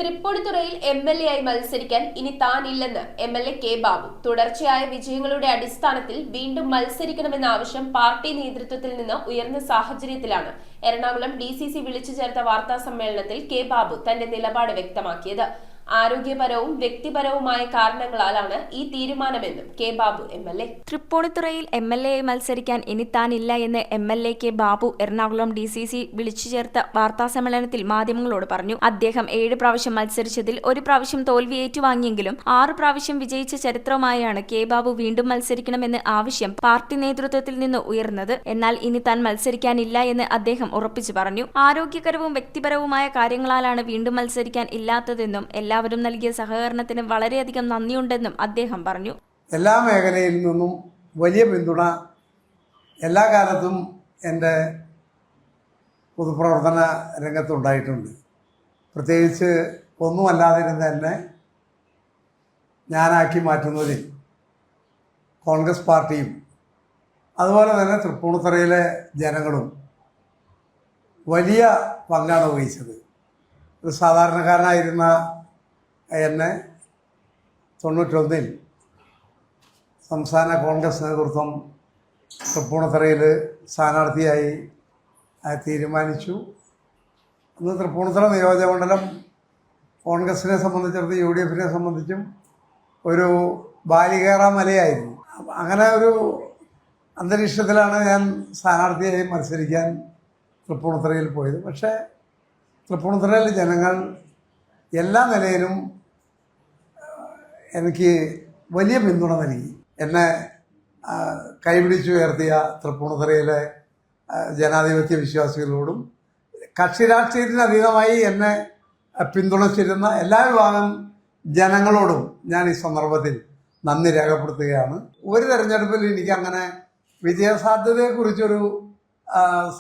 തൃപ്പൂണിത്തുറയിൽ MLA ആയി മത്സരിക്കാൻ ഇനി താനില്ലെന്ന് എംഎൽഎ കെ ബാബു. തുടർച്ചയായ വിജയങ്ങളുടെ അടിസ്ഥാനത്തിൽ വീണ്ടും മത്സരിക്കണമെന്ന ആവശ്യം പാർട്ടി നേതൃത്വത്തിൽ നിന്ന് ഉയർന്ന സാഹചര്യത്തിലാണ് എറണാകുളം ഡിസിസി വിളിച്ചു ചേർത്ത വാർത്താ സമ്മേളനത്തിൽ കെ ബാബു തന്റെ നിലപാട് വ്യക്തമാക്കിയത്. ആരോഗ്യപരവും വ്യക്തിപരവുമായ കാരണങ്ങളാലാണ് ഈ തീരുമാനമെന്നും കെ ബാബു എംഎൽഎ. തൃപ്പൂണിത്തുറയിൽ എംഎൽഎ ആയി മത്സരിക്കാൻ ഇനി താനില്ല എന്ന് MLA K Babu Ernakulam DCC വിളിച്ചു ചേർത്ത വാർത്താ സമ്മേളനത്തിൽ മാധ്യമങ്ങളോട് പറഞ്ഞു. അദ്ദേഹം 7 പ്രാവശ്യം മത്സരിച്ചതിൽ 1 പ്രാവശ്യം തോൽവി ഏറ്റുവാങ്ങിയെങ്കിലും 6 പ്രാവശ്യം വിജയിച്ച ചരിത്രമായാണ് കെ ബാബു വീണ്ടും മത്സരിക്കണമെന്ന് ആവശ്യം പാർട്ടി നേതൃത്വത്തിൽ നിന്ന് ഉയർന്നത്. എന്നാൽ ഇനി താൻ മത്സരിക്കാനില്ല എന്ന് അദ്ദേഹം ഉറപ്പിച്ചു പറഞ്ഞു. ആരോഗ്യകരവും വ്യക്തിപരവുമായ കാര്യങ്ങളാലാണ് വീണ്ടും മത്സരിക്കാൻ ഇല്ലാത്തതെന്നും എല്ലാവരും നൽകിയ സഹകരണത്തിന് വളരെയധികം നന്ദിയുണ്ടെന്നും അദ്ദേഹം പറഞ്ഞു. എല്ലാ മേഖലയിൽ നിന്നും വലിയ പിന്തുണ എല്ലാ കാലത്തും എൻ്റെ പൊതുപ്രവർത്തന രംഗത്തുണ്ടായിട്ടുണ്ട്. പ്രത്യേകിച്ച് ഒന്നുമല്ലാതിരുന്ന് തന്നെ ഞാനാക്കി മാറ്റുന്നതിൽ കോൺഗ്രസ് പാർട്ടിയും അതുപോലെ തന്നെ തൃപ്പൂണിത്തുറയിലെ ജനങ്ങളും വലിയ പങ്കാണ് വഹിച്ചത്. ഒരു സാധാരണക്കാരനായിരുന്ന എന്നെ 91-ൽ സംസ്ഥാന കോൺഗ്രസ് നേതൃത്വം തൃപ്പൂണിത്തുറയിൽ സ്ഥാനാർത്ഥിയായി തീരുമാനിച്ചു. അന്ന് തൃപ്പൂണിത്തുറ നിയോജകമണ്ഡലം കോൺഗ്രസിനെ സംബന്ധിച്ചിടത്ത് UDFനെ സംബന്ധിച്ചും ഒരു ബാലികേറാ മലയായിരുന്നു. അങ്ങനെ ഒരു അന്തരീക്ഷത്തിലാണ് ഞാൻ സ്ഥാനാർത്ഥിയായി മത്സരിക്കാൻ തൃപ്പൂണിത്തുറയിൽ പോയത്. പക്ഷേ തൃപ്പൂണിത്തുറയിലെ ജനങ്ങൾ എല്ലാ നിലയിലും എനിക്ക് വലിയ പിന്തുണ നൽകി. എന്നെ കൈപിടിച്ചുയർത്തിയ തൃപ്പൂണിത്തുറയിലെ ജനാധിപത്യ വിശ്വാസികളോടും കക്ഷി രാഷ്ട്രീയത്തിന് അതീതമായി എന്നെ പിന്തുണച്ചിരുന്ന എല്ലാ വിഭാഗം ജനങ്ങളോടും ഞാൻ ഈ സന്ദർഭത്തിൽ നന്ദി രേഖപ്പെടുത്തുകയാണ്. ഒരു തെരഞ്ഞെടുപ്പിൽ എനിക്കങ്ങനെ വിജയസാധ്യതയെക്കുറിച്ചൊരു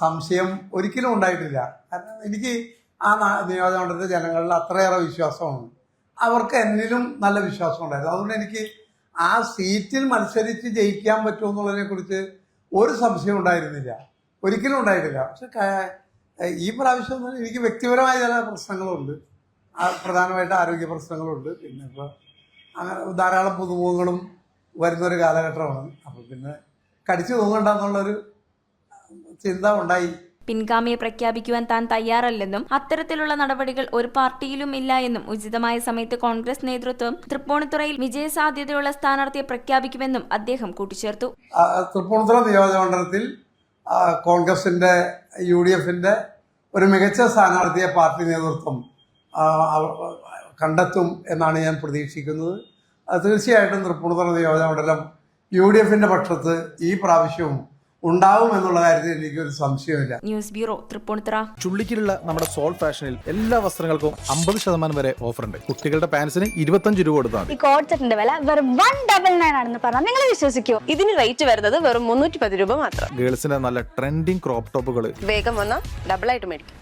സംശയം ഒരിക്കലും ഉണ്ടായിട്ടില്ല. കാരണം എനിക്ക് ആ നിയോജകമണ്ഡലത്തിലെ ജനങ്ങളിൽ അത്രയേറെ വിശ്വാസമാണ്. അവർക്ക് എന്നിലും നല്ല വിശ്വാസം ഉണ്ടായിരുന്നു. അതുകൊണ്ട് എനിക്ക് ആ സീറ്റിൽ മത്സരിച്ച് ജയിക്കാൻ പറ്റുമെന്നുള്ളതിനെക്കുറിച്ച് ഒരു സംശയം ഉണ്ടായിരുന്നില്ല, ഒരിക്കലും ഉണ്ടായിട്ടില്ല. പക്ഷെ ഈ പ്രാവശ്യം എനിക്ക് വ്യക്തിപരമായ ചില പ്രശ്നങ്ങളുണ്ട്. പ്രധാനമായിട്ട് ആരോഗ്യ പ്രശ്നങ്ങളുണ്ട്. പിന്നെ ഇപ്പോൾ അങ്ങനെ ധാരാളം പുതുമുഖങ്ങളും വരുന്നൊരു കാലഘട്ടമാണ്. അപ്പോൾ പിന്നെ കടിച്ചു തൂങ്ങണ്ടെന്നുള്ളൊരു ചിന്ത ഉണ്ടായി. പിൻഗാമിയെ പ്രഖ്യാപിക്കുവാൻ താൻ തയ്യാറല്ലെന്നും അത്തരത്തിലുള്ള നടപടികൾ ഒരു പാർട്ടിയിലും ഇല്ല എന്നും ഉചിതമായ സമയത്ത് കോൺഗ്രസ് നേതൃത്വം തൃപ്പൂണിത്തുറയിൽ വിജയസാധ്യതയുള്ള സ്ഥാനാർത്ഥിയെ പ്രഖ്യാപിക്കുമെന്നും അദ്ദേഹം കൂട്ടിച്ചേർത്തു. തൃപ്പൂണിത്തുറ നിയോജകമണ്ഡലത്തിൽ കോൺഗ്രസിന്റെ UDFന്റെ ഒരു മികച്ച സ്ഥാനാർത്ഥിയെ പാർട്ടി നേതൃത്വം കണ്ടെത്തും എന്നാണ് ഞാൻ പ്രതീക്ഷിക്കുന്നത്. തീർച്ചയായിട്ടും തൃപ്പൂണിത്തുറ നിയോജകമണ്ഡലം UDFന്റെ പക്ഷത്ത് ഈ പ്രാവശ്യവും ഉണ്ടാവും എന്നുള്ള കാര്യത്തിൽ എനിക്കൊരു സംശയമില്ല. News bureau, Tripunithura. ചുള്ളിക്കിലുള്ള നമ്മുടെ സോൾ ഫാഷനിൽ എല്ലാ വസ്ത്രങ്ങൾക്കും 50% വരെ ഓഫർ ഉണ്ട്. കുട്ടികളുടെ പാൻസിന് 25 രൂപ കൊടുത്താൽ ഈ കോഡ് സെറ്റിന്റെ വില വെറും 199 ആണെന്ന് പറഞ്ഞാൽ നിങ്ങൾ വിശ്വസിക്കുമോ? ഇതിന് റേറ്റ് വരുന്നത് വെറും 310 രൂപ മാത്രം. ഗേൾസിന്റെ നല്ല ട്രെൻഡിങ് ക്രോപ്പ് ടോപ്പുകൾ വേഗം വന്നാൽ ഡബിൾ ആയിട്ട് മേടിക്കും.